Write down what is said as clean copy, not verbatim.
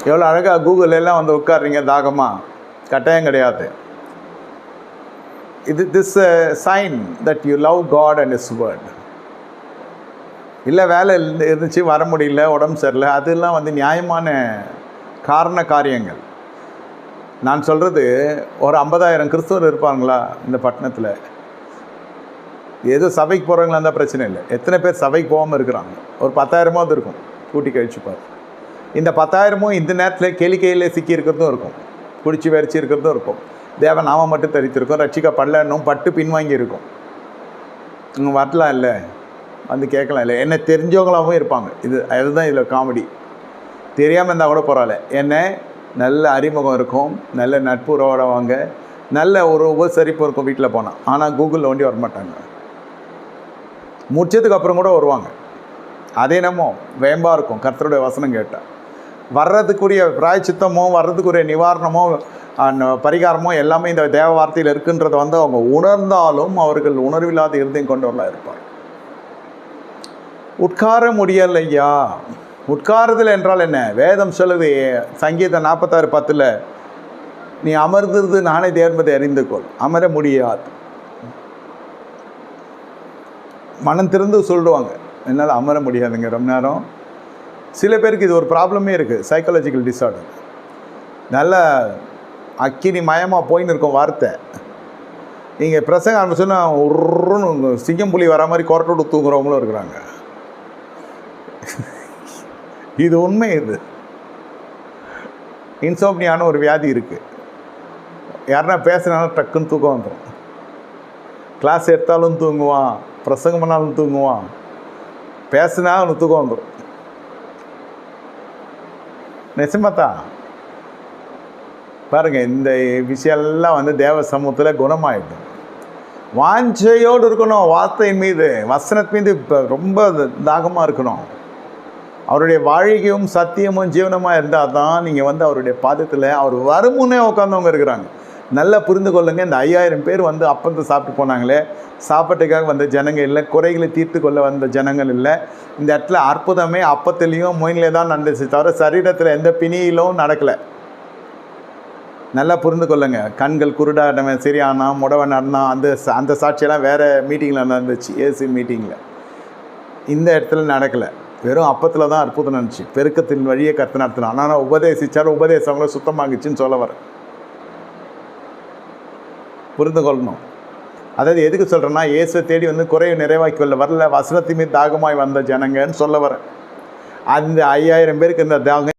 எவ்வளோ அழகாக கூகுள் எல்லாம் வந்து உட்காடுறீங்க தாகமாக, கட்டாயம் கிடையாது. This sign that you love God and is word. இல்லை வேலை இருந்துச்சு, வர முடியல, உடம்பு சரியில்லை, அதெல்லாம் வந்து நியாயமான காரண காரியங்கள். நான் சொல்கிறது, ஒரு 50,000 கிறிஸ்தவர் இருப்பாங்களா இந்த பட்டணத்தில்? ஏதோ சபைக்கு போகிறவங்களா இருந்தால் பிரச்சனை இல்லை. எத்தனை பேர் சபைக்கு போகாமல் இருக்கிறாங்க? ஒரு 10,000மாவது இருக்கும், கூட்டி கழிச்சுப்பார். இந்த 10,000மும் இந்த நேரத்தில் கேளிக்கையில் சிக்கி இருக்கிறதும் இருக்கும், குடிச்சு வெறிச்சு இருக்கிறதும் இருக்கும். தேவன் நாம மட்டும் தரித்திருக்கும், ரட்சிக்கப்படலன்னும் பட்டு பின்வாங்கி இருக்கும். இங்கே வரலாம் இல்லை, வந்து கேட்கலாம் இல்லை, என்ன தெரிஞ்சவங்களாகவும் இருப்பாங்க. அதுதான் இதில் காமெடி. தெரியாமல் இருந்தால் கூட பரவாயில்ல, என்ன நல்ல அறிமுகம் இருக்கும், நல்ல நட்புறவோட வாங்க, நல்ல ஒரு உபசரிப்பு இருக்கும் வீட்டில் போனால். ஆனால் கூகுளில் ஒண்டி வரமாட்டாங்க. முடிச்சதுக்கு அப்புறம் கூட வருவாங்க. அதே என்னமோ வேம்பாக இருக்கும் கர்த்தருடைய வசனம் கேட்டால். வர்றதுக்குரிய பிராயச்சித்தமோ, வர்றதுக்குரிய நிவாரணமோ, பரிகாரமோ எல்லாமே இந்த தேவ வார்த்தையில் இருக்குன்றதை வந்து அவங்க உணர்ந்தாலும் அவர்கள் உணர்வில்லாத இருந்தையும் கொண்டவர்களாக இருப்பார். உட்கார முடியலையா? உட்காருதல் என்றால் என்ன? வேதம் சொல்லுது, சங்கீதம் 46:10, நீ அமர்ந்திருந்து நானே தேர்ந்ததை அறிந்து கொள். அமர முடியாது. மனம் திறந்து சொல்லுவாங்க, என்னால் அமர முடியாதுங்க ரொம்ப நேரம். சில பேருக்கு இது ஒரு ப்ராப்ளமே இருக்குது, சைக்காலஜிக்கல் டிஸார்டர். நல்ல அக்கினி மயமாக போயின்னு இருக்கும் வார்த்தை. நீங்கள் பிரசங்க ஆரம்பிச்சோன்னா ஒரு சிங்கம் புலி வர மாதிரி கொரட்டோடு தூங்குறவங்களும் இருக்கிறாங்க. இது உண்மை. இது இன்சோம்னியான ஒரு வியாதி இருக்குது. யாருன்னா பேசுனாலும் டக்குன்னு தூக்கம் வந்துடும். கிளாஸ் எடுத்தாலும் தூங்குவான், பிரசங்கம் பண்ணாலும் தூங்குவான், பேசுனா அவனுக்கு தூக்கம் வந்துடும். நிச்சயமாத்தான் பாருங்கள், இந்த விஷயம்லாம் வந்து தேவ சமூகத்தில் குணமாயிடும். வாஞ்சையோடு இருக்கணும், வார்த்தையின் மீது, வசனத்தின் மீது ரொம்ப தாகமாக இருக்கணும். அவருடைய வாழ்க்கையும் சத்தியமும் ஜீவனமாக இருந்தால் தான் நீங்கள் வந்து அவருடைய பாதத்தில் அவர் வருமுன்னே உட்காந்தவங்க இருக்கிறாங்க. நல்லா புரிந்து கொள்ளுங்க. இந்த 5,000 பேர் வந்து அப்பத்தை சாப்பிட்டு போனாங்களே, சாப்பாட்டுக்காக வந்த ஜனங்கள் இல்லை, குறைகளை தீர்த்து கொள்ள வந்த ஜனங்கள் இல்லை. இந்த இடத்துல அற்புதமே அப்பத்திலையும் மொயிலே தான் நடந்துச்சு, தவிர சரீரத்தில் எந்த பிணியிலும் நடக்கலை. நல்லா புரிந்து கொள்ளுங்க. கண்கள் குருடானவன் சரியானா, முடவன் நடந்தான், அந்த சாட்சியெல்லாம் வேறு மீட்டிங்கில் நடந்துச்சு, ஏசி மீட்டிங்கில். இந்த இடத்துல நடக்கலை. வெறும் அப்பத்தில் தான் அற்புதம் நடந்துச்சு. பெருக்கத்தின் வழியே கர்த்தர் நடத்தினான். ஆனால் உபதேசித்தாலும் உபதேசவங்கள சுத்தமாகிச்சுன்னு சொல்ல வர புரிந்து கொள்ளணும். அதாவது எதுக்கு சொல்கிறேன்னா, இயேசுவை தேடி வந்து குறையை நிறைவாக்கி கொள்ள வரல, வசனத்தின் மீது தாகமாய் வந்த ஜனங்கன்னு சொல்ல வரேன். அந்த 5,000 பேருக்கு இந்த தாகம்